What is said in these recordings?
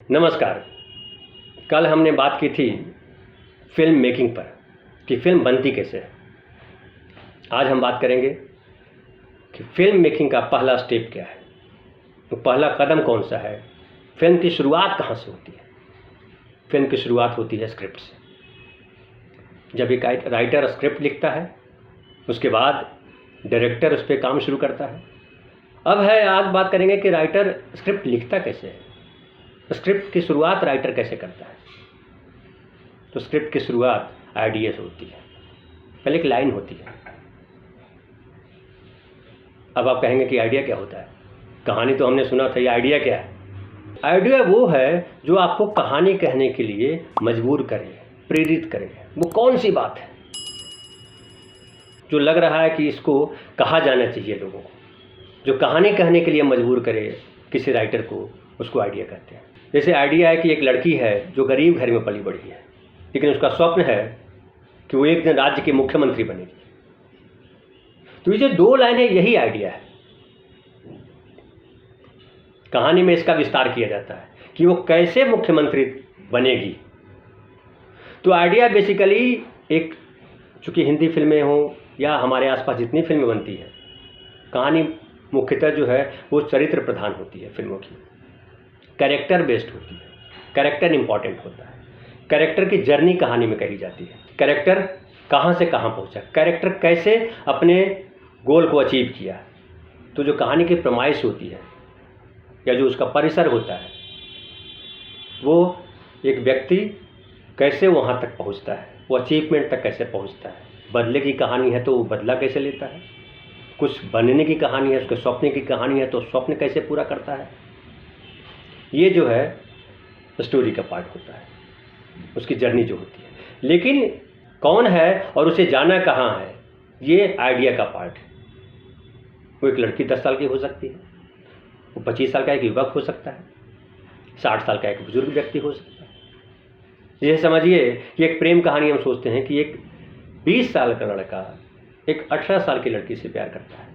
नमस्कार। कल हमने बात की थी फिल्म मेकिंग पर कि फिल्म बनती कैसे है। आज हम बात करेंगे कि फिल्म मेकिंग का पहला स्टेप क्या है, तो पहला कदम कौन सा है, फिल्म की शुरुआत कहाँ से होती है। फिल्म की शुरुआत होती है स्क्रिप्ट से। जब एक राइटर स्क्रिप्ट लिखता है, उसके बाद डायरेक्टर उस पर काम शुरू करता है। आज बात करेंगे कि राइटर स्क्रिप्ट लिखता कैसे है, स्क्रिप्ट की शुरुआत राइटर कैसे करता है। तो स्क्रिप्ट की शुरुआत आइडिया से होती है। पहले एक लाइन होती है। अब आप कहेंगे कि आइडिया क्या होता है, कहानी तो हमने सुना था, ये आइडिया क्या है। आइडिया वो है जो आपको कहानी कहने के लिए मजबूर करे, प्रेरित करे। वो कौन सी बात है जो लग रहा है कि इसको कहा जाना चाहिए लोगों को, जो कहानी कहने के लिए मजबूर करे किसी राइटर को, उसको आइडिया कहते हैं। जैसे आइडिया है कि एक लड़की है जो गरीब घर में पली बढ़ी है, लेकिन उसका स्वप्न है कि वो एक दिन राज्य की मुख्यमंत्री बनेगी। तो ये जो दो लाइनें, यही आइडिया है। कहानी में इसका विस्तार किया जाता है कि वो कैसे मुख्यमंत्री बनेगी। तो आइडिया बेसिकली एक, चूंकि हिंदी फिल्में हो या हमारे आसपास जितनी फिल्में बनती है, कहानी मुख्यतः जो है वो चरित्र प्रधान होती है। फिल्मों की कैरेक्टर बेस्ड होती है, कैरेक्टर इंपॉर्टेंट होता है। कैरेक्टर की जर्नी कहानी में कही जाती है। कैरेक्टर कहाँ से कहाँ पहुँचा, कैरेक्टर कैसे अपने गोल को अचीव किया। तो जो कहानी की प्रमाइश होती है या जो उसका परिसर होता है, वो एक व्यक्ति कैसे वहाँ तक पहुँचता है, वो अचीवमेंट तक कैसे पहुँचता है। बदले की कहानी है तो वो बदला कैसे लेता है, कुछ बनने की कहानी है, उसके स्वप्न की कहानी है तो स्वप्न कैसे पूरा करता है। ये जो है स्टोरी का पार्ट होता है, उसकी जर्नी जो होती है। लेकिन कौन है और उसे जाना कहाँ है, ये आइडिया का पार्ट है। वो एक लड़की 10 साल की हो सकती है, वो 25 साल का एक युवक हो सकता है, 60 साल का एक बुजुर्ग व्यक्ति हो सकता है। जैसे समझिए कि एक प्रेम कहानी हम सोचते हैं कि एक 20 साल का लड़का एक 18 साल की लड़की से प्यार करता है।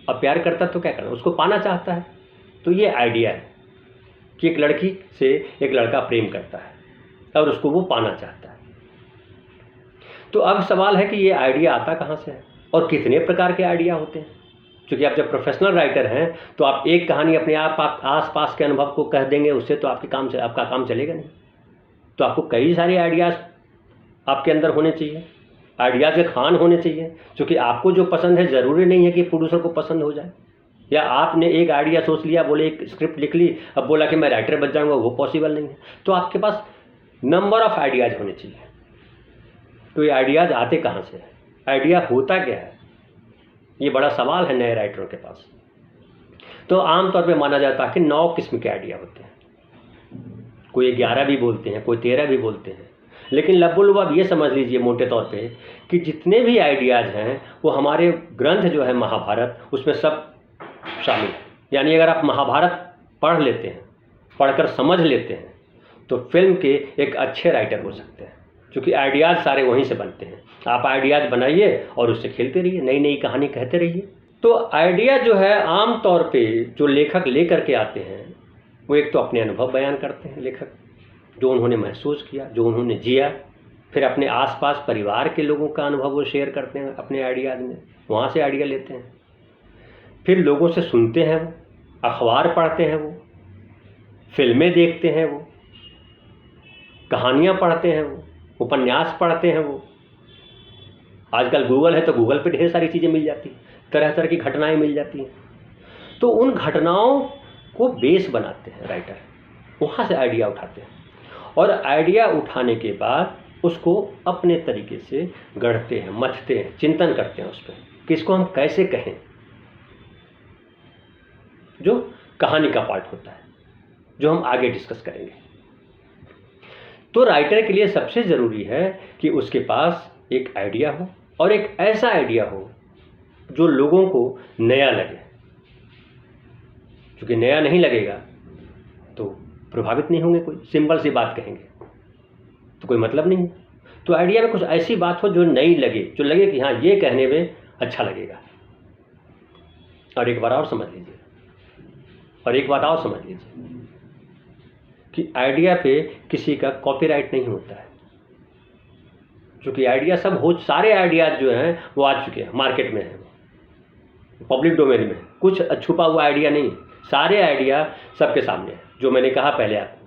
अब प्यार करता तो क्या करना, उसको पाना चाहता है। तो ये आइडिया है कि एक लड़की से एक लड़का प्रेम करता है और उसको वो पाना चाहता है। तो अब सवाल है कि ये आइडिया आता कहाँ से है और कितने प्रकार के आइडिया होते हैं। क्योंकि आप जब प्रोफेशनल राइटर हैं तो आप एक कहानी अपने आप आस पास के अनुभव को कह देंगे, उससे तो आपका काम चलेगा नहीं। तो आपको कई सारे आइडियाज़ आपके अंदर होने चाहिए, आइडियाज़ के खान होने चाहिए। क्योंकि आपको जो पसंद है ज़रूरी नहीं है कि प्रोड्यूसर को पसंद हो जाए। या आपने एक आइडिया सोच लिया, बोले एक स्क्रिप्ट लिख ली, अब बोला कि मैं राइटर बन जाऊंगा, वो पॉसिबल नहीं है। तो आपके पास नंबर ऑफ आइडियाज़ होने चाहिए। तो ये आइडियाज़ आते कहाँ से है, आइडिया होता क्या है, ये बड़ा सवाल है नए राइटरों के पास। तो आमतौर पे माना जाता है कि 9 किस्म के आइडिया होते हैं। कोई 11 भी बोलते हैं, कोई 13 भी बोलते हैं। लेकिन लब्बुल आप ये समझ लीजिए मोटे तौर पे कि जितने भी आइडियाज़ हैं वो हमारे ग्रंथ जो है महाभारत, उसमें सब शामिल है। यानी अगर आप महाभारत पढ़ लेते हैं, पढ़कर समझ लेते हैं, तो फिल्म के एक अच्छे राइटर हो सकते हैं। क्योंकि आइडियाज़ सारे वहीं से बनते हैं। आप आइडियाज़ बनाइए और उससे खेलते रहिए, नई नई कहानी कहते रहिए। तो आइडिया जो है आम तौर पे जो लेखक लेकर के आते हैं, वो एक तो अपने अनुभव बयान करते हैं लेखक, जो उन्होंने महसूस किया, जो उन्होंने जिया। फिर अपने आसपास परिवार के लोगों का अनुभव वो शेयर करते हैं अपने आइडियाज़ में, वहाँ से आइडिया लेते हैं। फिर लोगों से सुनते हैं, वो अखबार पढ़ते हैं, वो फिल्में देखते हैं, वो कहानियाँ पढ़ते हैं, वो उपन्यास पढ़ते हैं। वो आजकल गूगल है तो गूगल पे ढेर सारी चीज़ें मिल जाती हैं, तरह तरह की घटनाएं मिल जाती हैं। तो उन घटनाओं को बेस बनाते हैं राइटर, वहाँ से आइडिया उठाते हैं और आइडिया उठाने के बाद उसको अपने तरीके से गढ़ते हैं, मथते हैं, चिंतन करते हैं उस पर कि इसको हम कैसे कहें, जो कहानी का पार्ट होता है, जो हम आगे डिस्कस करेंगे। तो राइटर के लिए सबसे ज़रूरी है कि उसके पास एक आइडिया हो और एक ऐसा आइडिया हो जो लोगों को नया लगे। क्योंकि नया नहीं लगेगा तो प्रभावित नहीं होंगे, कोई सिंपल सी बात कहेंगे तो कोई मतलब नहीं। तो आइडिया में कुछ ऐसी बात हो जो नई लगे, जो लगे कि हाँ ये कहने में अच्छा लगेगा। और एक बात और समझ लीजिए, कि आइडिया पे किसी का कॉपीराइट नहीं होता है, क्योंकि आइडिया सब हो, सारे आइडियाज जो हैं वो आ चुके हैं, मार्केट में हैं, पब्लिक डोमेन में, कुछ छुपा हुआ आइडिया नहीं, सारे आइडिया सबके सामने है। जो मैंने कहा पहले आपको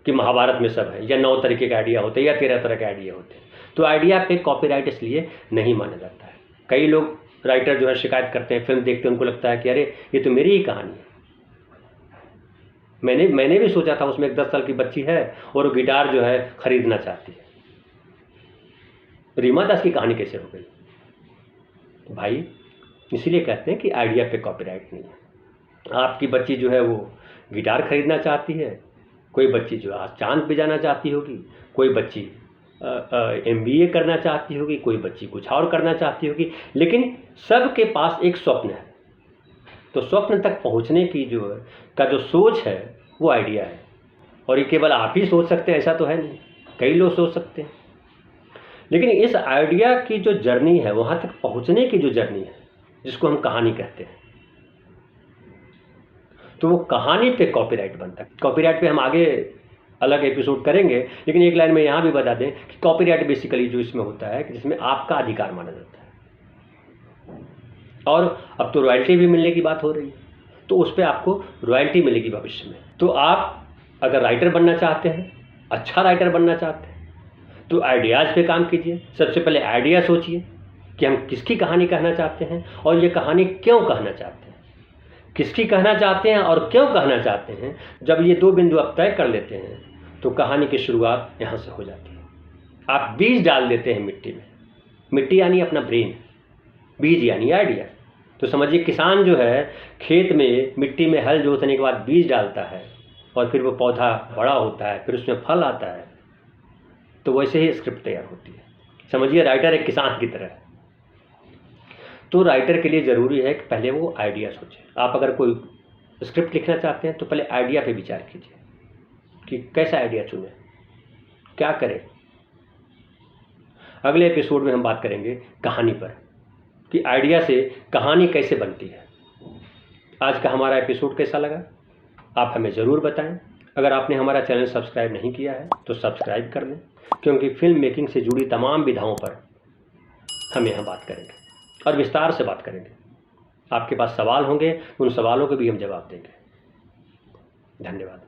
कि महाभारत में सब है, या 9 तरीके के आइडिया होते हैं या 13 तरह के आइडिया होते हैं। तो आइडिया पे कॉपीराइट इसलिए नहीं माना जाता है। कई लोग राइटर जो है शिकायत करते हैं, फिल्म देखते हैं, उनको लगता है कि अरे ये तो मेरी ही कहानी है, मैंने भी सोचा था, उसमें एक 10 साल की बच्ची है और वो गिटार जो है खरीदना चाहती है, रीमा दास की कहानी कैसे हो गई? तो भाई इसीलिए कहते हैं कि आइडिया पे कॉपीराइट नहीं है। आपकी बच्ची जो है वो गिटार खरीदना चाहती है, कोई बच्ची जो आज चांद पे जाना चाहती होगी, कोई बच्ची MBA करना चाहती होगी, कोई बच्ची कुछ और करना चाहती होगी, लेकिन सबके पास एक स्वप्न है। तो स्वप्न तक पहुंचने की जो सोच है वो आइडिया है। और ये केवल आप ही सोच सकते हैं ऐसा तो है नहीं, कई लोग सोच सकते हैं। लेकिन इस आइडिया की जो जर्नी है, वहाँ तक पहुँचने की जो जर्नी है, जिसको हम कहानी कहते हैं, तो वो कहानी पे कॉपीराइट बनता है। कॉपीराइट पे हम आगे अलग एपिसोड करेंगे, लेकिन एक लाइन में यहाँ भी बता दें कि कॉपीराइट बेसिकली जो इसमें होता है कि जिसमें आपका अधिकार माना जाता है। और अब तो रॉयल्टी भी मिलने की बात हो रही है, तो उस पर आपको रॉयल्टी मिलेगी भविष्य में। तो आप अगर राइटर बनना चाहते हैं, अच्छा राइटर बनना चाहते हैं, तो आइडियाज़ पे काम कीजिए। सबसे पहले आइडिया सोचिए कि हम किसकी कहानी कहना चाहते हैं और ये कहानी क्यों कहना चाहते हैं, किसकी कहना चाहते हैं और क्यों कहना चाहते हैं। जब ये 2 बिंदु आप तय कर लेते हैं तो कहानी की शुरुआत यहाँ से हो जाती है। आप बीज डाल देते हैं मिट्टी में, मिट्टी यानी अपना ब्रेन, बीज यानी आइडिया। तो समझिए किसान जो है खेत में मिट्टी में हल जोतने के बाद बीज डालता है और फिर वो पौधा बड़ा होता है, फिर उसमें फल आता है। तो वैसे ही स्क्रिप्ट तैयार होती है। समझिए राइटर एक किसान की तरह है। तो राइटर के लिए ज़रूरी है कि पहले वो आइडिया सोचे। आप अगर कोई स्क्रिप्ट लिखना चाहते हैं तो पहले आइडिया पे विचार कीजिए कि कैसा आइडिया चुनें, क्या करें। अगले एपिसोड में हम बात करेंगे कहानी पर कि आइडिया से कहानी कैसे बनती है। आज का हमारा एपिसोड कैसा लगा आप हमें ज़रूर बताएं। अगर आपने हमारा चैनल सब्सक्राइब नहीं किया है तो सब्सक्राइब कर लें, क्योंकि फिल्म मेकिंग से जुड़ी तमाम विधाओं पर हम यहाँ बात करेंगे और विस्तार से बात करेंगे। आपके पास सवाल होंगे, उन सवालों के भी हम जवाब देंगे। धन्यवाद।